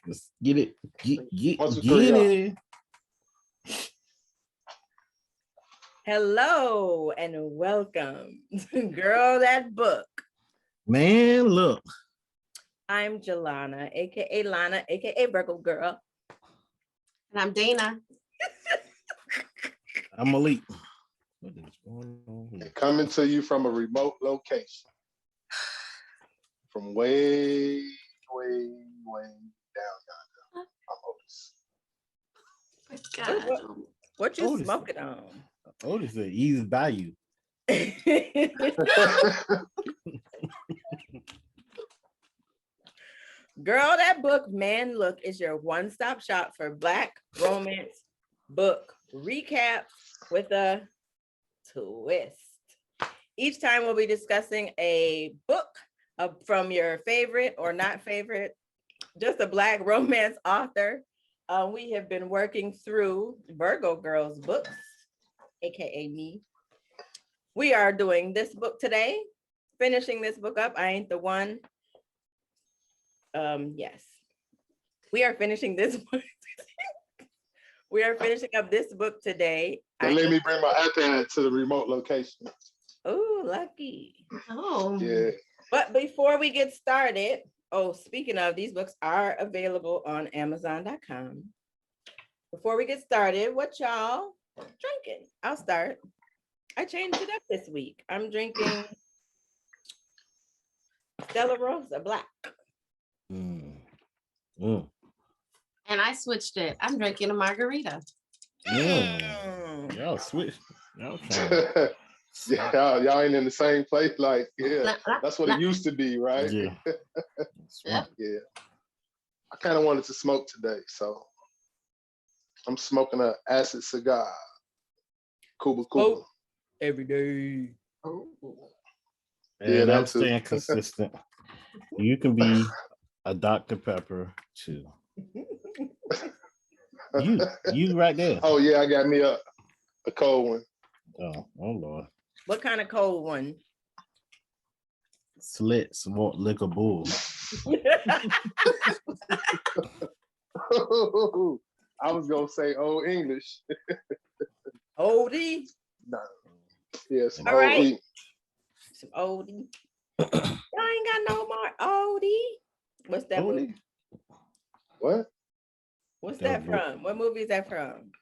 Let's get it. Get it. Hello and welcome to Girl That Book. Man, look. I'm Jelana, aka Lana, aka Virgo Girl. And I'm Dana. I'm Malik. What is going on here? Coming to you from a remote location. From way down yonder. I'm Otis. What you Otis. smoking on? Otis said, ease by you. Girl That Book, Man Look is your one-stop shop for Black romance book recap with a twist. Each time we'll be discussing a book from your favorite or not favorite, just a Black romance author. We have been working through Virgo Girl's books, aka me. We are doing this book today, finishing this book up. I Ain't the One. Yes, we are finishing this book. We are finishing up this book today. Let me bring my iPad to the remote location. Oh, lucky. Oh, yeah. But before we get started, speaking of, these books are available on Amazon.com. Before we get started, what y'all drinking? I'll start. I changed it up this week. I'm drinking Stella Rosa Black. And I switched it. I'm drinking a margarita. Y'all switch. Y'all y'all ain't in the same place. Like, yeah, that's what it used to be, right? Yeah. Yeah. Yeah. I kind of wanted to smoke today, so I'm smoking an acid cigar. Cuba. Every day. Oh. And I'm staying consistent. You can be a Dr. Pepper too. You right there. Oh yeah, I got me a cold one. Oh Lord. What kind of cold one? Slit, smart liquor bull. I was gonna say old English. Oldie? No. Yeah, some all right. oldie. Some oldie. Y'all ain't got no more oldie. What's that movie? What? What's that from? What movie is that from?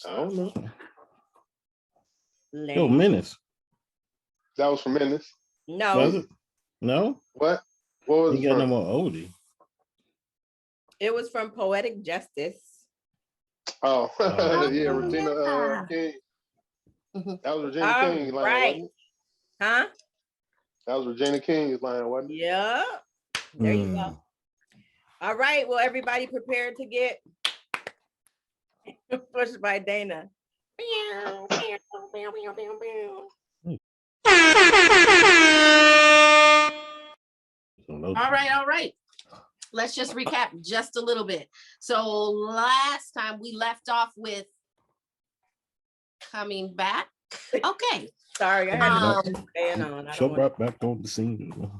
I don't know. Yo, Menace. That was from Menace. No. Was it? No? What was it? You got no more oldie. It was from Poetic Justice. Oh, yeah, Regina King. That was Regina King's line, right. wasn't it? Huh? That was Regina King's line, wasn't it? Yeah. There you go. All right. Well, everybody prepared to get pushed by Dana. All right. Let's just recap just a little bit. So last time we left off with coming back. Okay. Sorry, I had to staying on. Show right back on the scene.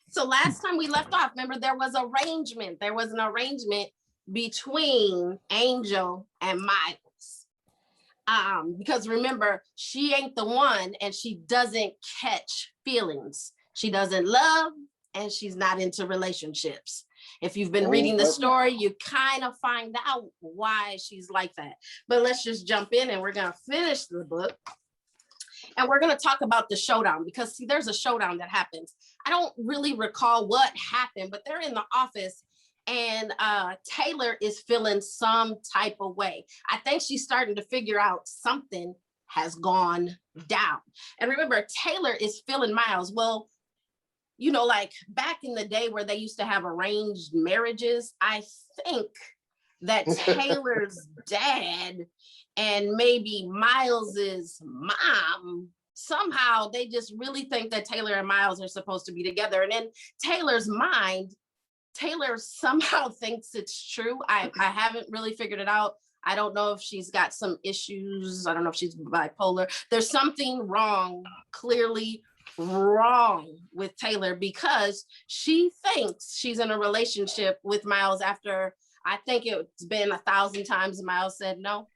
So last time we left off, remember there was arrangement. There was an arrangement between Angel and Miles. Because remember, she ain't the one and she doesn't catch feelings. She doesn't love and she's not into relationships. If you've been reading the story, you kind of find out why she's like that. But let's just jump in and we're going to finish the book. And we're going to talk about the showdown because see, there's a showdown that happens. I don't really recall what happened, but they're in the office and Taylor is feeling some type of way. I think she's starting to figure out something has gone down. And remember, Taylor is feeling Miles. Well, you know, like back in the day where they used to have arranged marriages, I think that Taylor's dad and maybe Miles's mom, somehow they just really think that Taylor and Miles are supposed to be together. And in Taylor's mind, Taylor somehow thinks it's true. I haven't really figured it out. I don't know if she's got some issues. I don't know if she's bipolar. There's something wrong clearly wrong with Taylor because she thinks she's in a relationship with Miles after I think it's been 1,000 times Miles said no.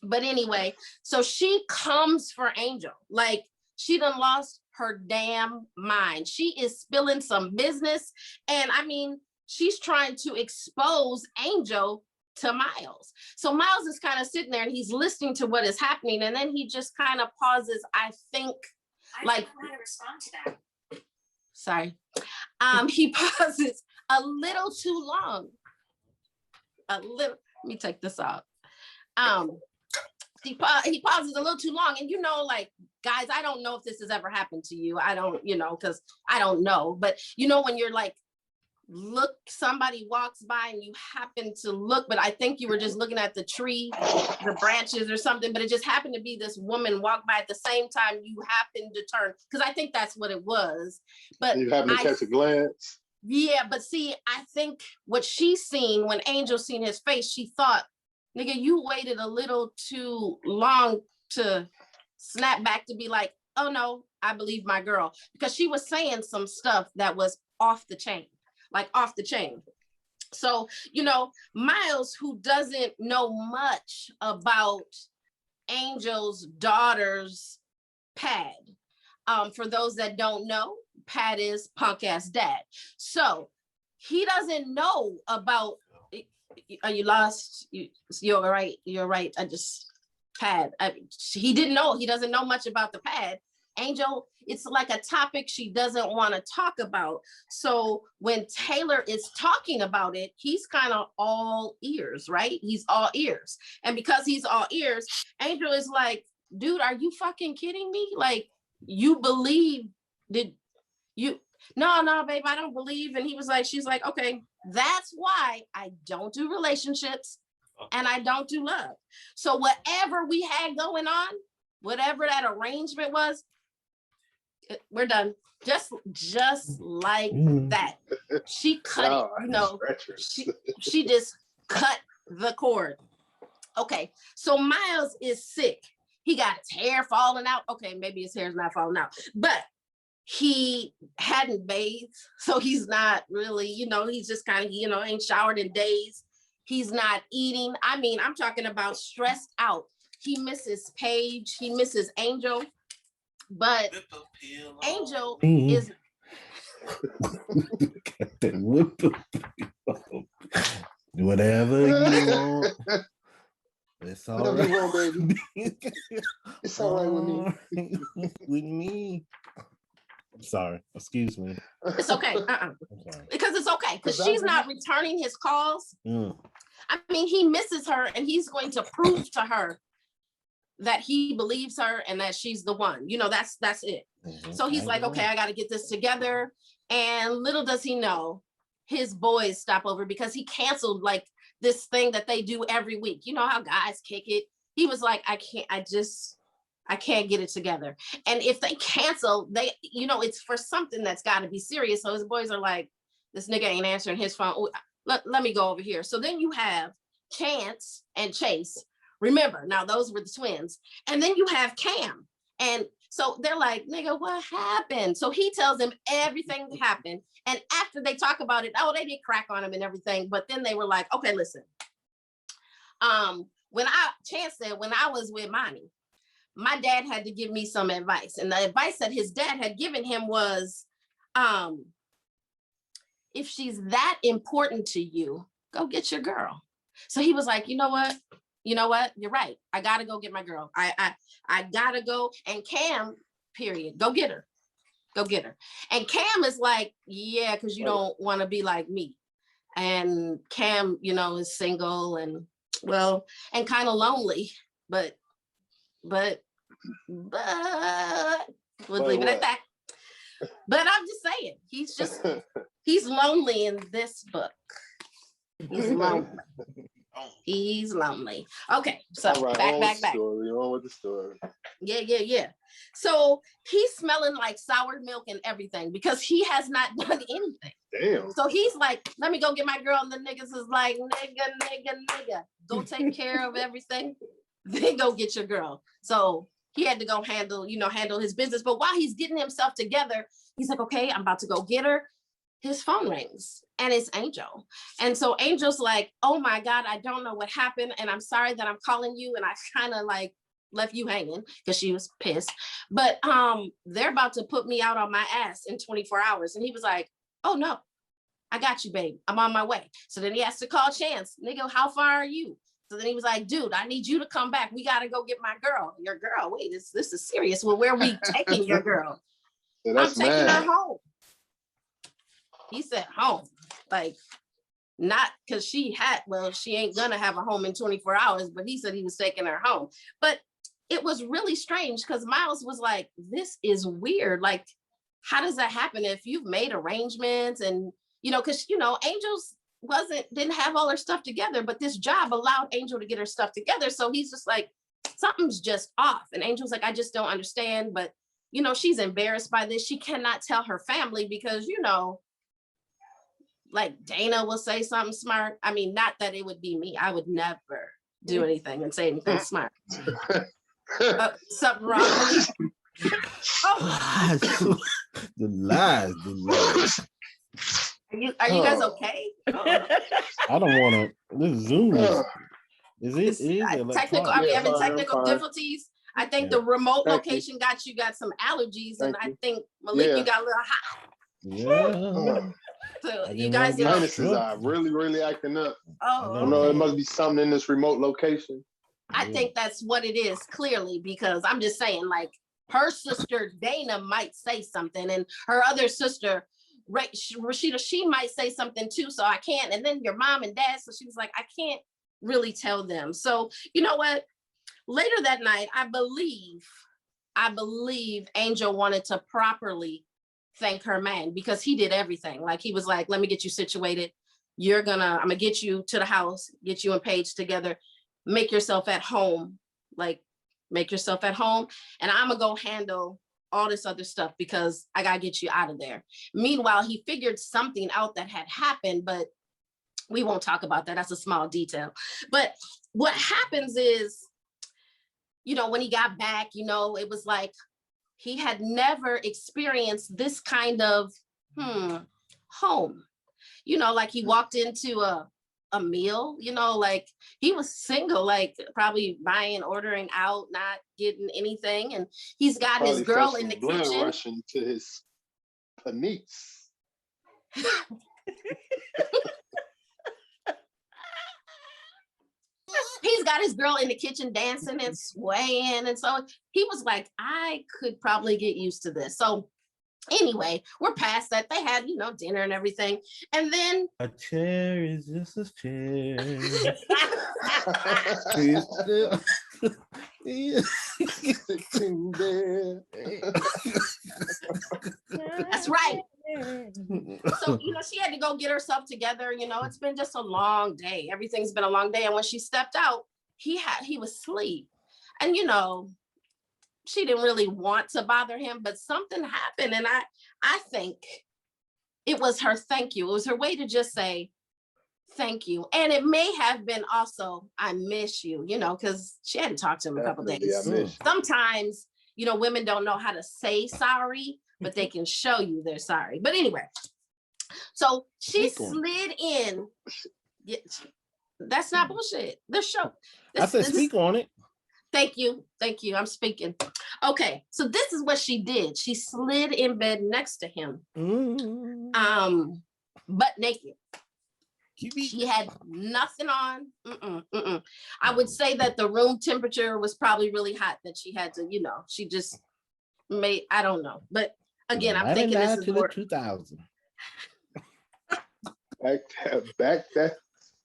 But anyway, so she comes for Angel. Like she done lost her damn mind. She is spilling some business. And I mean, she's trying to expose Angel to Miles. So Miles is kind of sitting there and he's listening to what is happening. And then he just kind of pauses, I think, like, I want to respond to that. Sorry. He pauses a little too long. Let me take this off. He pauses a little too long. And you know, like, guys, I don't know if this has ever happened to you. I don't, you know, because I don't know. But you know, when you're like, look, somebody walks by and you happen to look, but I think you were just looking at the tree, the branches or something, but it just happened to be this woman walk by at the same time you happened to turn, because I think that's what it was. But you happen to catch a glance. Yeah, but see, I think what she's seen when Angel seen his face, she thought, nigga, you waited a little too long to snap back to be like, oh no, I believe my girl, because she was saying some stuff that was off the chain. Like off the chain. So, you know, Miles, who doesn't know much about Angel's daughter's Pad. For those that don't know, Pad is punk ass dad. So he doesn't know about, are you lost? You're right. You're right. Pad. He didn't know. He doesn't know much about the Pad. Angel, it's like a topic she doesn't want to talk about. So when Taylor is talking about it, he's kind of all ears, right? He's all ears. And because he's all ears, Angel is like, dude, are you fucking kidding me? Like, you believe, did you? No, babe, I don't believe. And he was like, she's like, okay, that's why I don't do relationships and I don't do love. So whatever we had going on, whatever that arrangement was, we're done. Just like that. She cut it, you know, she just cut the cord. Okay, so Miles is sick. He got his hair falling out. Okay, maybe his hair's not falling out, but he hadn't bathed. So he's not really, you know, he's just kind of, you know, ain't showered in days. He's not eating. I mean, I'm talking about stressed out. He misses Paige. He misses Angel. But Angel is whatever you want. It's all right. You want, baby. It's all right with me. With me. I'm sorry. Excuse me. It's okay. Because it's okay. Because she's not returning his calls. I mean, he misses her and he's going to prove to her that he believes her and that she's the one. You know, that's it. So he's like, okay, I got to get this together. And little does he know, his boys stop over because he canceled like this thing that they do every week. You know how guys kick it. He was like, I can't get it together. And if they cancel, they, you know, it's for something that's got to be serious. So his boys are like, this nigga ain't answering his phone. Oh, let me go over here. So then you have Chance and Chase. Remember, now those were the twins. And then you have Cam. And so they're like, nigga, what happened? So he tells them everything that happened. And after they talk about it, oh, they did crack on him and everything. But then they were like, okay, listen. Chance said, when I was with Monty, my dad had to give me some advice. And the advice that his dad had given him was, if she's that important to you, go get your girl. So he was like, you know what? You're right. I gotta go get my girl. I gotta go. And Cam, period, go get her. And Cam is like, yeah, because you don't want to be like me. And Cam, you know, is single and well, and kind of lonely, but we'll leave it at that. But I'm just saying, he's lonely in this book. He's lonely. He's lonely. Okay, so right, back. Story. On with the story. Yeah. So he's smelling like sour milk and everything because he has not done anything. Damn. So he's like, let me go get my girl. And the niggas is like, nigga. Go take care of everything. Then go get your girl. So he had to go handle his business. But while he's getting himself together, he's like, okay, I'm about to go get her. His phone rings and it's Angel. And so Angel's like, oh my God, I don't know what happened. And I'm sorry that I'm calling you. And I kind of like left you hanging because she was pissed. But they're about to put me out on my ass in 24 hours. And he was like, oh no, I got you, babe. I'm on my way. So then he has to call Chance. Nigga, how far are you? So then he was like, dude, I need you to come back. We got to go get my girl. Your girl. Wait, this is serious. Well, where are we taking your girl? Yeah, I'm taking her home. He said home, like not because she ain't gonna have a home in 24 hours, but he said he was taking her home. But it was really strange because Miles was like, this is weird. Like, how does that happen if you've made arrangements and, because, Angel's didn't have all her stuff together, but this job allowed Angel to get her stuff together. So he's just like, something's just off. And Angel's like, I just don't understand. But, she's embarrassed by this. She cannot tell her family because, like Dana will say something smart. I mean, not that it would be me. I would never do anything and say anything smart. Something wrong with me? The lies. Are you guys okay? I don't want to. This Zoom is technical. I'm having technical difficulties. I think the remote location got some allergies, and I think Malik, you got a little hot. Yeah. So you guys, sinuses are really, really acting up. Oh, I know it must be something in this remote location. I think that's what it is, clearly, because I'm just saying, like, her sister Dana might say something, and her other sister, Rashida, she might say something too. So I can't. And then your mom and dad. So she was like, I can't really tell them. So you know what? Later that night, I believe Angel wanted to properly thank her man because he did everything. Like he was like, let me get you situated. I'm gonna get you to the house, get you and Paige together, make yourself at home, and I'm gonna go handle all this other stuff because I gotta get you out of there. Meanwhile, he figured something out that had happened, but we won't talk about that. That's a small detail. But what happens is, when he got back, it was like he had never experienced this kind of home. Like he walked into a meal, like he was single, like probably ordering out, not getting anything. And he's got his girl in the kitchen. Rushing to his panise. He's got his girl in the kitchen dancing and swaying. And so he was like, I could probably get used to this. So anyway, we're past that. They had, dinner and everything. And then a chair is just a chair. That's right. So, she had to go get herself together. It's been just a long day. Everything's been a long day. And when she stepped out, he was asleep. And, she didn't really want to bother him, but something happened. And I think it was her thank you. It was her way to just say, thank you. And it may have been also, I miss you, because she hadn't talked to him a couple days. Sometimes, women don't know how to say sorry, but they can show you they're sorry. But anyway, so she slid in. Yeah, that's not bullshit. The show. I said speak on it. Thank you. I'm speaking. Okay, so this is what she did. She slid in bed next to him, butt naked. She had nothing on. I would say that the room temperature was probably really hot, that she had to, she just made, I don't know. But again, I'm thinking this is to more. The 2000. Back that.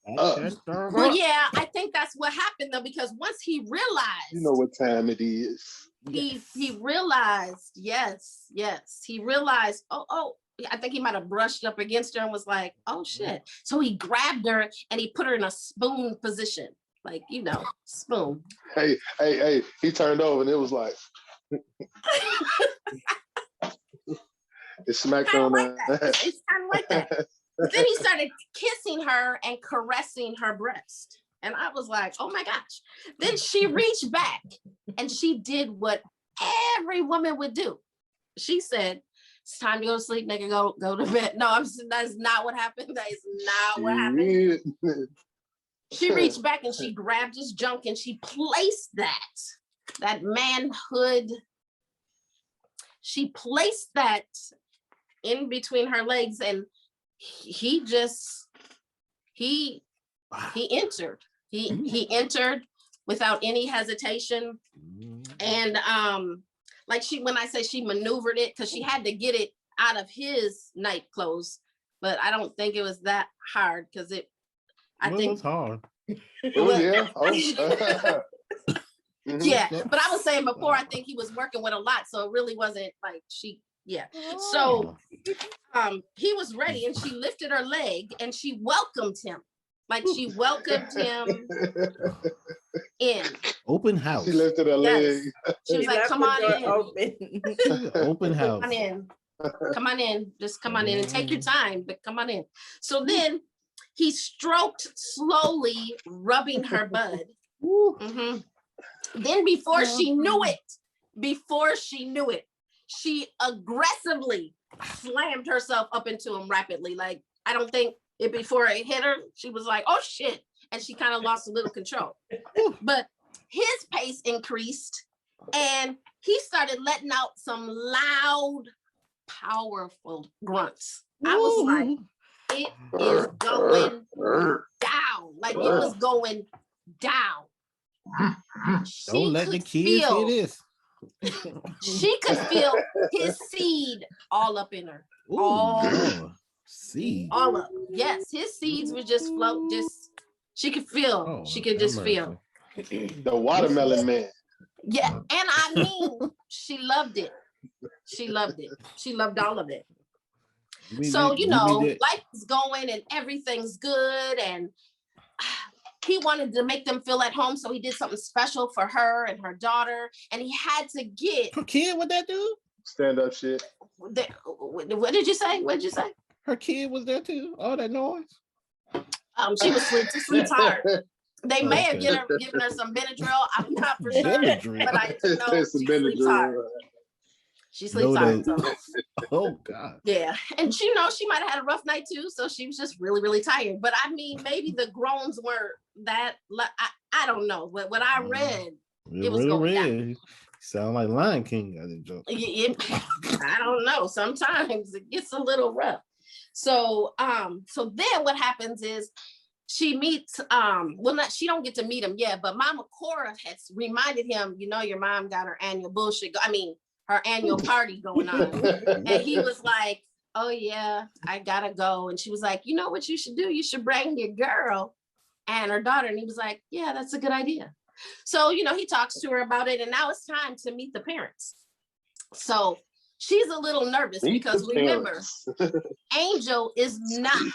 Well, yeah, I think that's what happened though, because once he realized, what time it is. He realized, yes, he realized, oh, I think he might have brushed up against her and was like, oh shit. So he grabbed her and he put her in a spoon position, like, spoon. Hey, he turned over and it was like, it smacked on that. It's kind of like that. Then he started kissing her and caressing her breast. And I was like, oh my gosh. Then she reached back and she did what every woman would do. She said, it's time to go to sleep, nigga, go to bed. No, that's not what happened. That is not what happened. She reached back and she grabbed his junk and she placed that manhood. She placed that in between her legs, and he entered. He entered without any hesitation. And like when I say she maneuvered it, because she had to get it out of his night clothes, but I don't think it was that hard, because it was hard. Oh yeah. Yeah, but I was saying before, I think he was working with a lot, so it really wasn't like so he was ready, and she lifted her leg and she welcomed him. Like she welcomed him in. Open house. She lifted her leg. She was like, come on in. Open house. Come on in. Come on in. Just come on in and take your time, but come on in. So then he stroked slowly, rubbing her bud. Then before she knew it, she aggressively slammed herself up into him rapidly. Like, I don't think before it hit her, she was like, oh shit. And she kind of lost a little control. But his pace increased and he started letting out some loud, powerful grunts. I was like, it is going down. Like it was going down. Don't let the kids hear this. She could feel his seed all up in her. Seed. All up. Yes, his seeds would just float. She could feel. She could just feel. The watermelon man. Yeah, and I mean, she loved it. She loved it. She loved all of it. So, life is going and everything's good, and he wanted to make them feel at home, so he did something special for her and her daughter, and he had to get her kid. What that do? Stand up shit. What did you say? What did you say? Her kid was there too. All that noise. She was sleep tired. They may have given her some Benadryl. I'm not for sure, but I do know she sleeps tired. She sleeps tired. Oh God. Yeah, and she might have had a rough night too, so she was just really, really tired. But I mean, maybe the groans were that. I don't know. What I read, it was going down. Sound like Lion King. I don't know. Sometimes it gets a little rough. So then what happens is she meets, she don't get to meet him yet, but Mama Cora has reminded him, your mom got her annual her annual party going on. And he was like, oh yeah, I gotta go. And she was like, you know what you should do? You should bring your girl and her daughter. And he was like, yeah, that's a good idea. So, he talks to her about it, and now it's time to meet the parents. So she's a little nervous because remember, Angel is not,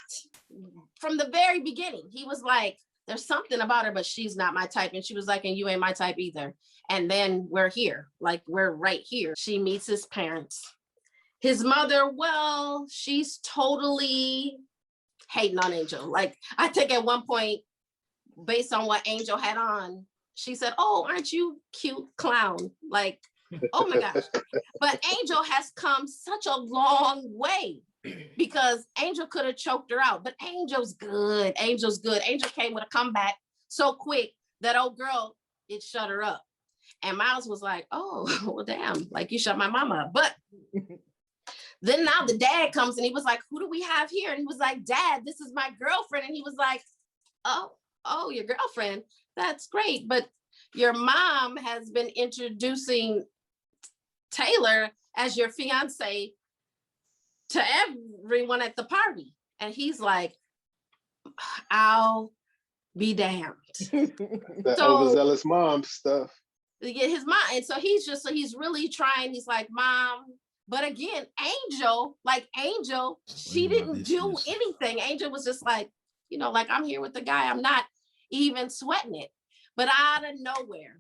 from the very beginning, he was like, there's something about her, but she's not my type. And she was like, and you ain't my type either. And then we're here, like we're right here. She meets his parents. His mother, well, she's totally hating on Angel. Like I think at one point, based on what Angel had on, she said, oh, aren't you cute clown? Like, oh my gosh. But Angel has come such a long way because Angel could have choked her out, but Angel's good. Angel's good. Angel came with a comeback so quick that old girl, it shut her up. And Miles was like, oh, well, damn, like you shut my mama up. But then now the dad comes and he was like, who do we have here? And he was like, Dad, this is my girlfriend. And he was like, oh, your girlfriend. That's great. But your mom has been introducing Taylor as your fiance to everyone at the party. And he's like, I'll be damned. That overzealous mom stuff. Yeah, his mom. And so he's really trying. He's like, Mom. But again, Angel, she didn't do anything. Angel was just like, like I'm here with the guy. I'm not even sweating it. But out of nowhere,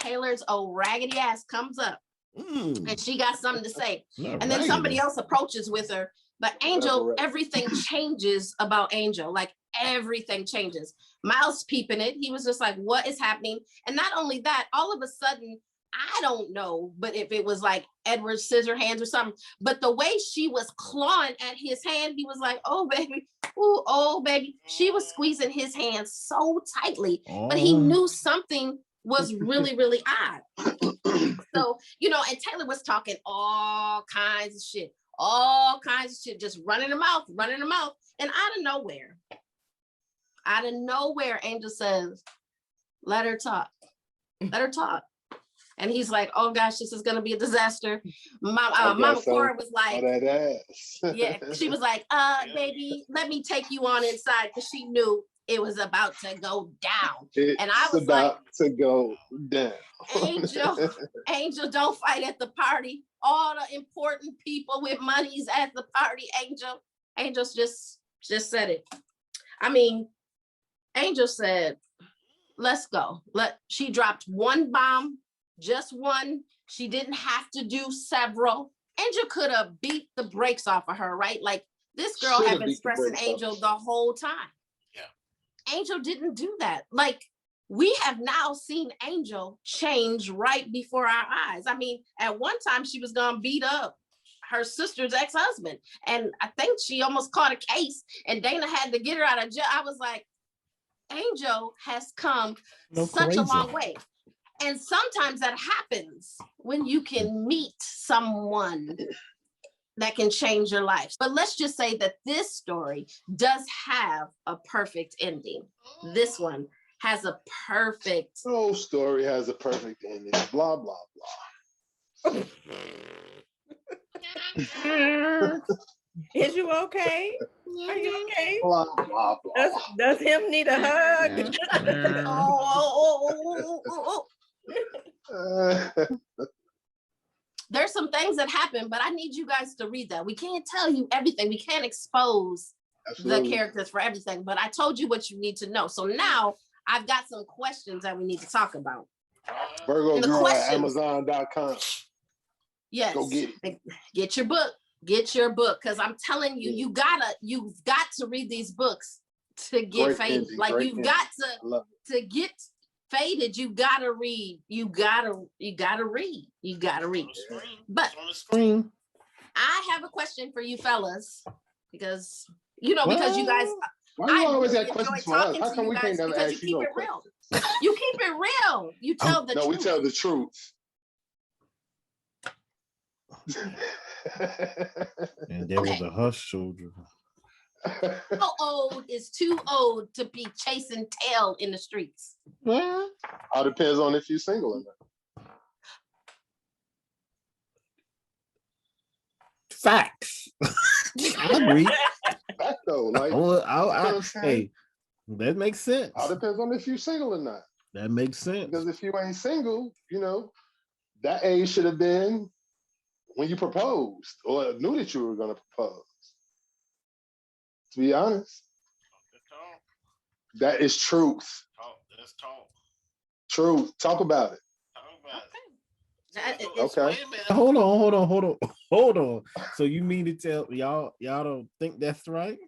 Taylor's old raggedy ass comes up and she got something to say. And then somebody else approaches with her. But Angel, everything changes about Angel. Like everything changes. Miles peeping it. He was just like, what is happening? And not only that, all of a sudden, I don't know, but if it was like Edward Scissorhands or something, but the way she was clawing at his hand, he was like, oh, baby. Ooh, oh, baby. She was squeezing his hand so tightly, but he knew something was really, really odd. So, you know, and Taylor was talking all kinds of shit, just running her mouth. And out of nowhere, Angel says, let her talk. And he's like, oh gosh, this is gonna be a disaster. Mama Cora was like, that ass. yeah, she was like, baby, let me take you on inside, because she knew it was about to go down. And I was like, to go down. Angel, don't fight at the party. All the important people with money's at the party. Angel just said it. I mean, Angel said, let's go. She dropped one bomb, just one. She didn't have to do several. Angel could have beat the brakes off of her, right? Like, this girl had been stressing Angel the whole time. Yeah. Angel didn't do that. Like, we have now seen Angel change right before our eyes. I mean, at one time she was gonna beat up her sister's ex-husband. And I think she almost caught a case and Dana had to get her out of jail. I was like, Angel has come such a long way. And sometimes that happens when you can meet someone that can change your life. But let's just say that this story does have a perfect ending. This one has a perfect... No story has a perfect ending. Blah, blah, blah. Is you okay? Are you okay? Blah, blah, blah. Does him need a hug? There's some things that happen, but I need you guys to read that. We can't tell you everything. We can't expose the characters for everything, but I told you what you need to know. So now I've got some questions that we need to talk about. Virgo Girl at Amazon.com. Yes. Go get it. Get your book. Get your book. Because I'm telling you, you've got to read these books to get faded. Like, you've got to get faded. You gotta read. You gotta read. But on the screen. I have a question for you fellas, because you guys, why you always got questions for us? How come we can't never ask you no questions? You keep it real. You tell the truth. No, we tell the truth. And there was a hush soldier. How old is too old to be chasing tail in the streets? Well, all depends on if you're single or not. Facts. I agree. Fact though, like, hey, that makes sense. All depends on if you're single or not. That makes sense. Because if you ain't single, that age should have been when you proposed or knew that you were going to propose. To be honest, that is truth. Let's talk. Truth. Talk about it. Okay. Hold on. So you mean to tell y'all don't think that's right?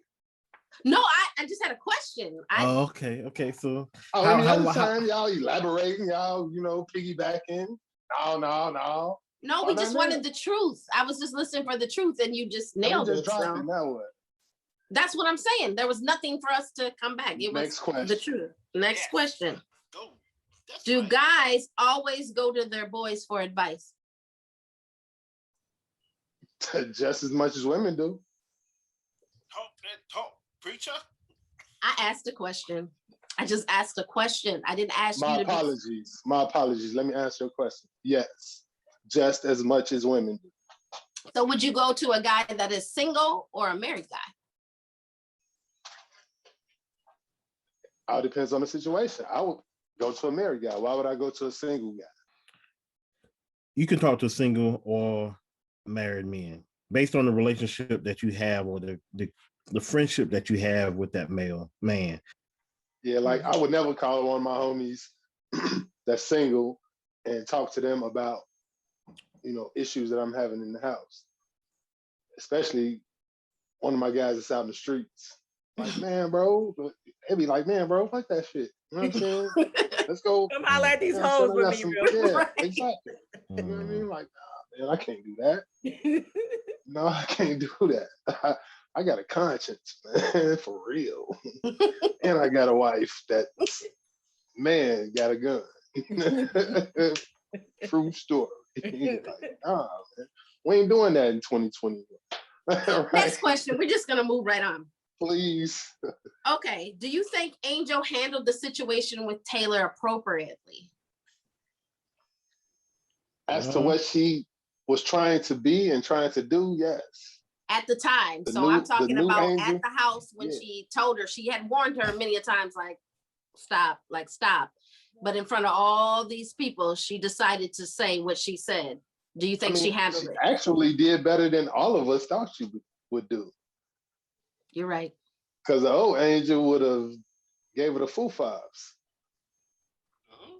No, I just had a question. Okay. So how time y'all elaborating, y'all piggybacking? No. No, we just wanted the truth. I was just listening for the truth, and you just nailed it. So. Now what? That's what I'm saying. There was nothing for us to come back. It was the truth. Next question. Do guys always go to their boys for advice? Just as much as women do. Talk, preacher. I asked a question. I just asked a question. I didn't ask you. My apologies. Let me ask you a question. Yes, just as much as women do. So would you go to a guy that is single or a married guy? All depends on the situation. I would go to a married guy. Why would I go to a single guy? You can talk to single or married men based on the relationship that you have or the friendship that you have with that male man. Yeah, like I would never call one of my homies that's single and talk to them about, issues that I'm having in the house. Especially one of my guys that's out in the streets. Like, man, bro. But they be like, man, bro, fuck that shit. You know what I'm saying? Let's go. Come holler at these You know what I'm hoes saying? I with got me, some, real yeah, Right. exactly. You know what I mean? Like, nah, man, I can't do that. quick. No, I can't do that. I got a conscience, man, for real. And I got a wife that, man, got a gun. True story. Like, nah, man. We ain't doing that in 2021. Next Right? question. We're just gonna move right on. Please. Okay. Do you think Angel handled the situation with Taylor appropriately? As to what she was trying to be and trying to do, yes. At the time. The So I'm new talking about Angel. at the house when Yeah. she told her, she had warned her many a times, like, stop. But in front of all these people, she decided to say what she said. Do you think she handled she it? actually did better than all of us thought she would do. You're right. Because the old Angel would have gave her the full fives.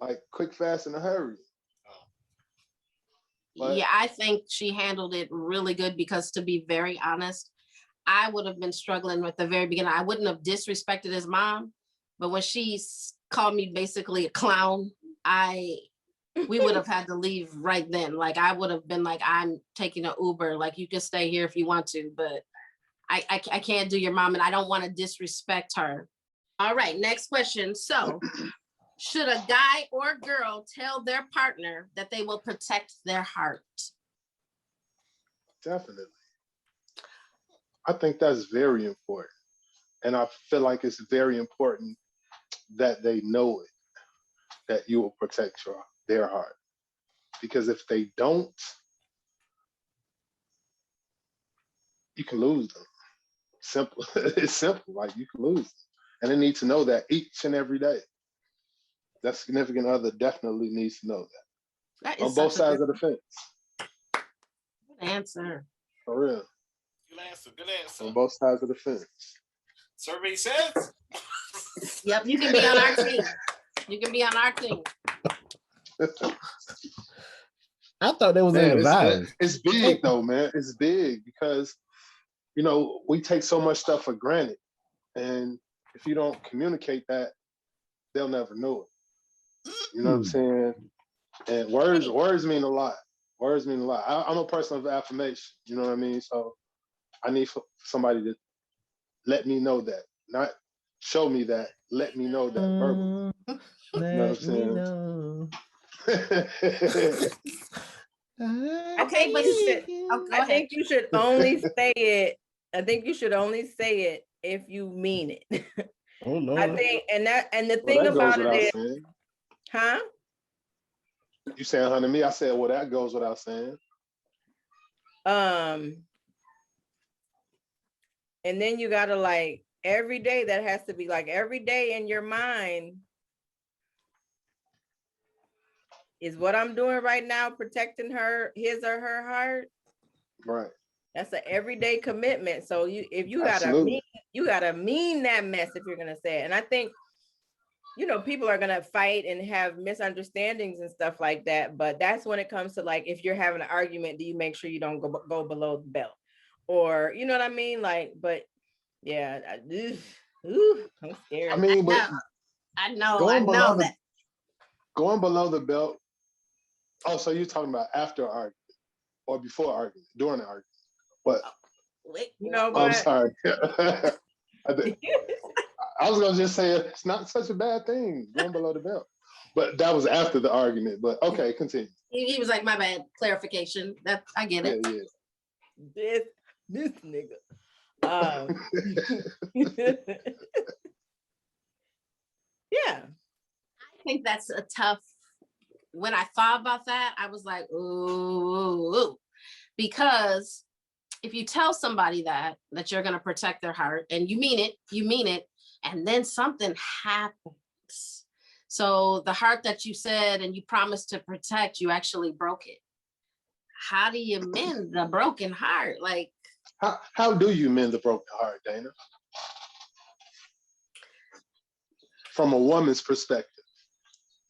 Like quick, fast, in a hurry. But- Yeah, I think she handled it really good because, to be very honest, I would have been struggling with the very beginning. I wouldn't have disrespected his mom, but when she called me basically a clown, we would have had to leave right then. Like, I would have been like, I'm taking an Uber. Like, you can stay here if you want to, but I can't do your mom, and I don't want to disrespect her. All right, next question. So, should a guy or girl tell their partner that they will protect their heart? Definitely. I think that's very important. And I feel like it's very important that they know it, that you will protect their heart. Because if they don't, you can lose them. Simple. It's simple. Like, you can lose them. And they need to know that each and every day. That significant other definitely needs to know that. That is On both such a sides of the fence. good answer. For real. Good answer. Good answer. On both sides of the fence. Survey says. Yep, you can be on our team. You can be on our team. I thought that was in the vibes. It's big though, man. It's big because, you know, we take so much stuff for granted. And if you don't communicate that, they'll never know it. You know what I'm saying? And words mean a lot. Words mean a lot. I'm a person of affirmation. You know what I mean? So I need somebody to let me know that, not show me that. Let me know that verbally. You know what I'm saying? Okay, but you should. Oh, go I ahead. think you should only say it. I think you should only say it if you mean it. Oh Lord. I think, and the Well, thing that goes about without it is, saying. huh? You saying honey me? I said, well, that goes without saying. And then you gotta, like, every day, that has to be like every day in your mind. Is what I'm doing right now protecting his or her heart? Right. That's an everyday commitment. So if you Absolutely. gotta mean that mess if you're gonna say it. And I think, you know, people are gonna fight and have misunderstandings and stuff like that. But that's when it comes to, like, if you're having an argument, do you make sure you don't go below the belt? Or, you know what I mean? Like, but yeah, I'm scared. I mean, but I know going below that. Going below the belt. Oh, so you're talking about after argument or before argument, during the argument? What? Wait, You know, Oh, I'm but sorry. I was gonna just say it's not such a bad thing going below the belt, but that was after the argument. But okay, continue. he was like, my bad. Clarification. That I get it. Yeah. this nigga. Yeah. I think that's a tough. When I thought about that, I was like, ooh, because if you tell somebody that you're going to protect their heart and you mean it, and then something happens. So the heart that you said and you promised to protect, you actually broke it. How do you mend the broken heart? Like, how do you mend the broken heart, Dana? From a woman's perspective,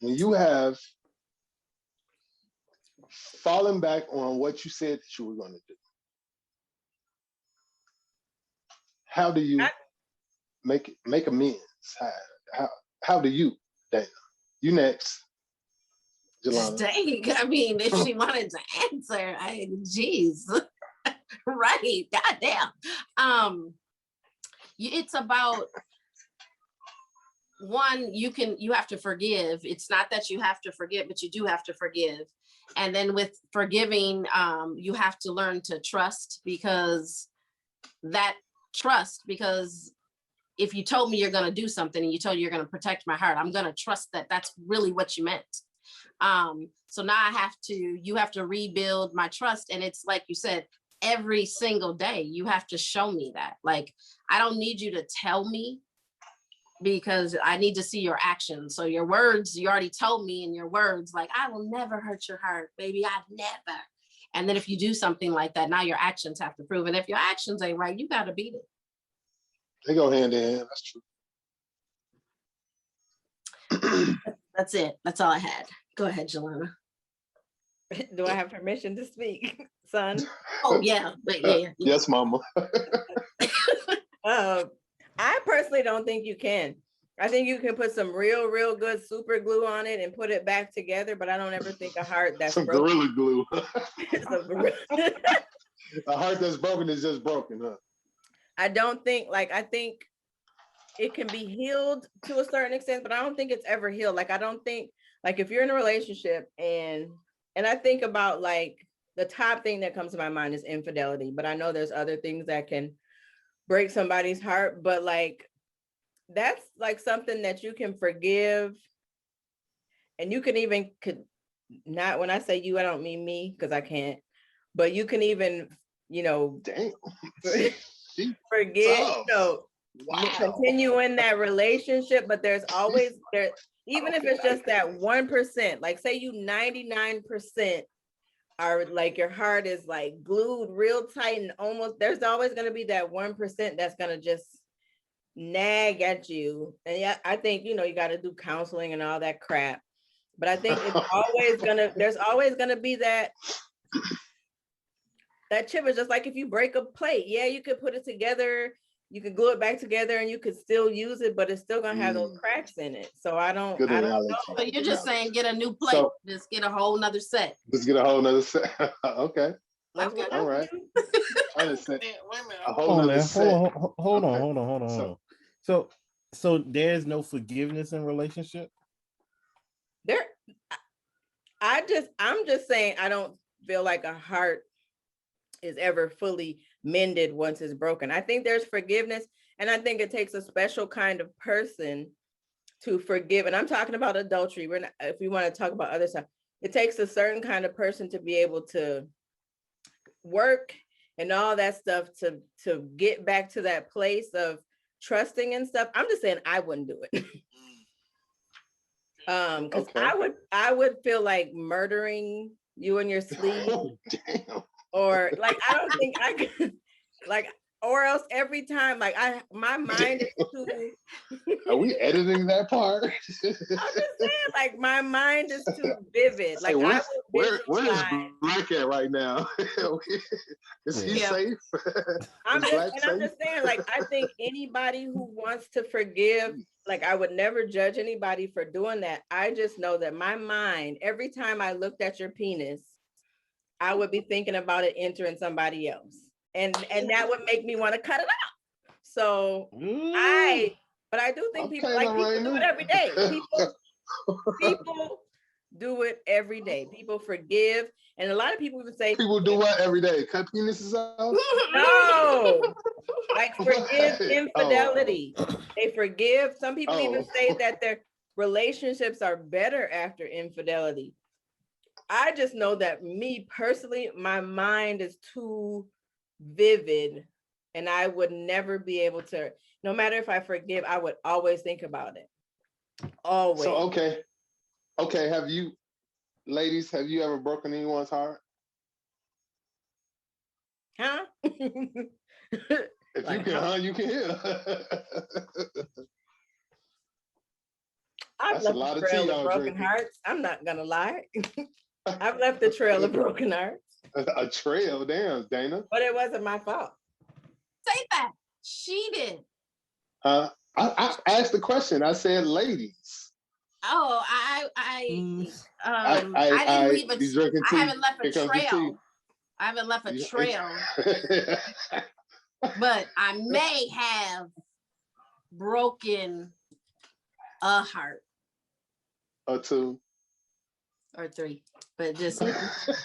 when you have fallen back on what you said that you were going to do, how do you make amends. How do you, Dana? You next, Jelana. Dang, I mean, if she wanted to answer, geez, right? Goddamn. It's about one. You have to forgive. It's not that you have to forget, but you do have to forgive. And then with forgiving, you have to learn to trust because if you told me you're going to do something and you told me you're going to protect my heart, I'm going to trust that that's really what you meant. So now you have to rebuild my trust. And it's like you said, every single day, you have to show me that. Like, I don't need you to tell me because I need to see your actions. So your words, you already told me in your words, like, I will never hurt your heart, baby. I'd never. And then if you do something like that, now your actions have to prove. And if your actions ain't right, you got to beat it. They go hand in hand. That's true. That's it. That's all I had. Go ahead, Jelana. Do I have permission to speak, son? Oh, yeah. Yeah. Yes, mama. I personally don't think you can. I think you can put some real good super glue on it and put it back together, but I don't ever think a heart that's some broken. Gorilla Glue. A heart that's broken is just broken, huh? I think it can be healed to a certain extent, but I don't think it's ever healed. Like, I don't think, like, if you're in a relationship and I think about, like, the top thing that comes to my mind is infidelity, but I know there's other things that can break somebody's heart, but like, that's like something that you can forgive. And you can even not, when I say you, I don't mean me, because I can't, but you can even, damn. forget, Wow. continue in that relationship, but there's always there, even if it's just that 1%, like say you 99% are like, your heart is like glued real tight and almost, there's always going to be that 1% that's going to just nag at you. And yeah, I think, you got to do counseling and all that crap, but I think it's always there's always going to be that chip. Is just like if you break a plate, yeah, you could put it together, you could glue it back together and you could still use it, but it's still gonna have those cracks in it. So I don't know. So you're just saying get a new plate, just get a whole nother set. Just get a whole nother set. Okay. Okay. All right. I just said a whole Hold nother set. Hold on. So there's no forgiveness in relationship? I'm just saying, I don't feel like a heart is ever fully mended once it's broken. I think there's forgiveness, and I think it takes a special kind of person to forgive. And I'm talking about adultery. We're not, if we want to talk about other stuff, it takes a certain kind of person to be able to work and all that stuff to get back to that place of trusting and stuff. I'm just saying I wouldn't do it. Because I would feel like murdering you in your sleep. Oh, damn. Or like, I don't think I could, like, or else every time, like, my mind is too. Are we editing that part? I'm just saying, like, my mind is too vivid. Like, where is Black at right now? Is he safe? I'm just saying, like, I think anybody who wants to forgive, like, I would never judge anybody for doing that. I just know that my mind, every time I looked at your penis, I would be thinking about it entering somebody else. And that would make me want to cut it out. So but I do think people do it every day. People do it every day. People forgive. And a lot of people even say, people do what every day? Cut penises out? No. Like, forgive infidelity. They forgive. Some people even say that their relationships are better after infidelity. I just know that me personally, my mind is too vivid, and I would never be able to, no matter if I forgive, I would always think about it. Always. So, okay. Have you ever broken anyone's heart? Huh? If you can, you can hear. I've left a trail of broken hearts. I'm not gonna lie. I've left a trail of broken hearts. A trail, damn, Dana. But it wasn't my fault. Say that. She did. I asked the question. I said, ladies. Oh, I didn't leave a. You drinking I tea? haven't left a Here comes the tea. trail. I haven't left a trail, but I may have broken a heart Or two. or three, but just that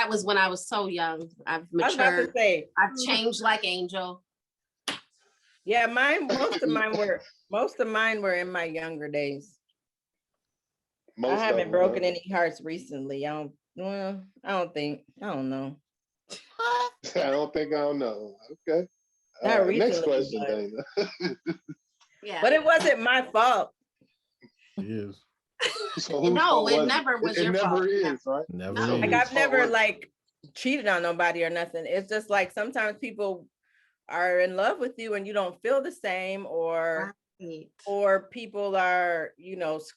was when I was so young. I've I was about to matured. say, I've changed like Angel. yeah, most of mine were in my younger days. I haven't broken any hearts recently. I don't know. I don't think I don't know. Okay. Not Next recently, question, but, Dana. Yeah. but it wasn't my fault. It is. So whose No, fault it was never was It your never fault. is, right? Never No. is. Like Whose I've fault never was it? like cheated on nobody or nothing. It's just like sometimes people are in love with you and you don't feel the same, or Right. or people are,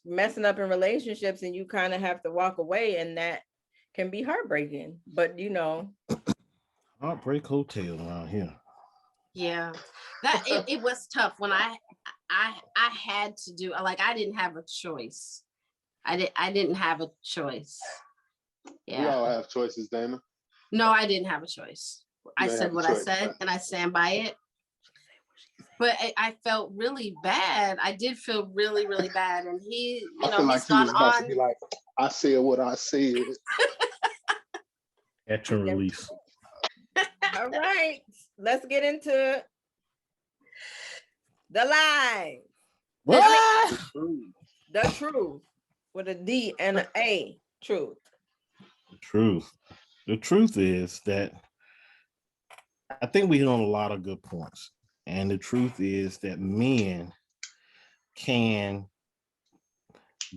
messing up in relationships and you kind of have to walk away, and that can be heartbreaking. But Heartbreak Hotel around here. Yeah, that it was tough when I had to do, like, I didn't have a choice. I didn't have a choice. We Yeah. all have choices, Dana. No, I didn't have a choice. I didn't said have a what choice, I said, right. and I stand by it. But I felt really bad. I did feel really, really bad. And he, I feel like he's he was gone about to on. be like, I said what I said. Catch and release. all right, let's get into the lies. What? The truth with a D and an A. Truth. The truth is that I think we hit on a lot of good points. And the truth is that men can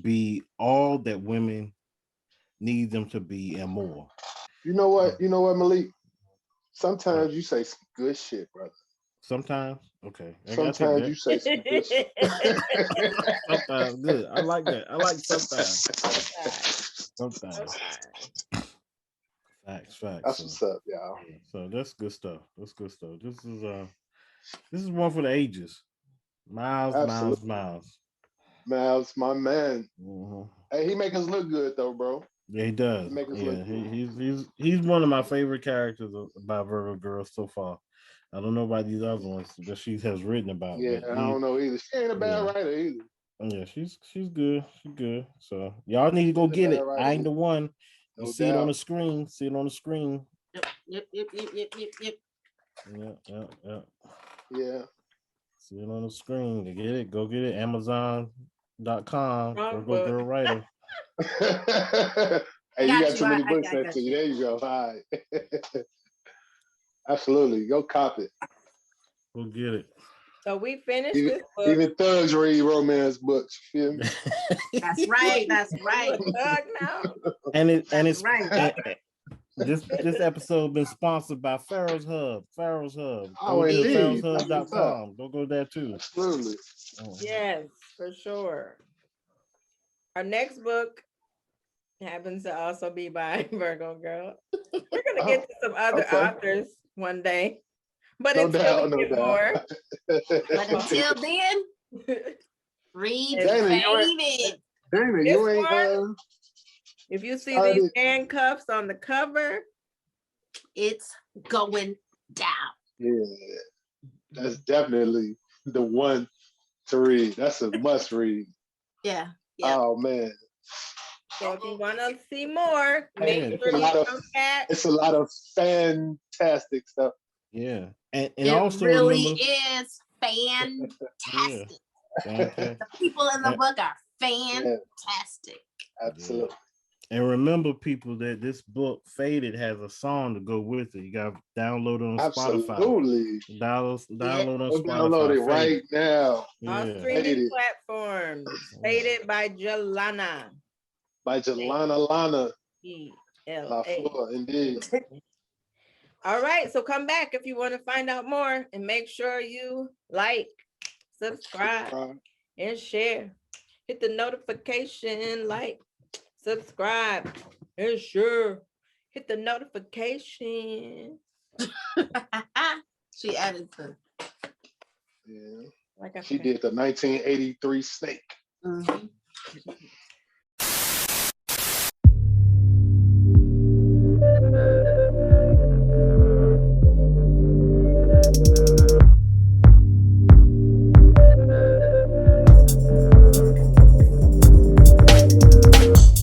be all that women need them to be and more. You know what, Malik? Sometimes you say some good shit, brother. Sometimes, okay. Sometimes you say some good shit. Sometimes, good. I like that. I like sometimes. Sometimes. Facts. That's what's up, y'all. So that's good stuff. This is one for the ages. Miles, my man. Mm-hmm. Hey, he make us look good though, bro. Yeah, he does. He make us look good. He's one of my favorite characters about Virgo Girls so far. I don't know about these other ones that she has written about. Yeah, I don't know either. She ain't a bad writer either. Yeah, she's good. She's good. So y'all need to go get it. I ain't the one. You see it on the screen. See it on the screen. Yep. Yeah. See it on the screen. To get it, go get it. Amazon.com. Virgo Girl Writer. Hey, you got too many books next to you. There you go. All right. Absolutely. Go cop it. Go get it. So we finished this book. Even thugs read romance books. You feel me? That's right. That's right. Thug now. And it's right. This episode been sponsored by Pharaoh's Hub. Oh, indeed. PharaohsHub.com. Don't go there too. Absolutely. Yes, for sure. Our next book happens to also be by Virgo Girl. We're gonna get to some other authors one day, but until we get more. But until then, read Dana, Faded. Dana, you ain't. If you see these handcuffs on the cover, it's going down. Yeah, that's definitely the one to read. That's a must read. Yeah. Oh man. So if you want to see more, make sure you come back. It's a lot of fantastic stuff. Yeah, and it also really remember, is fantastic. Yeah. The people in the book are fantastic. Absolutely. And remember, people, that this book Faded has a song to go with it. You got to download it on Spotify. Absolutely. Download on Spotify. Download it right now. All streaming platforms. Faded by Jelana. By Jelana Lana. E-L-A. Indeed. All right, so come back if you want to find out more, and make sure you like, subscribe, and share. Hit the notification, like, subscribe, and share. Hit the notification. She added to. Yeah. Like I She forgot. did the 1983 Snake. Mhm.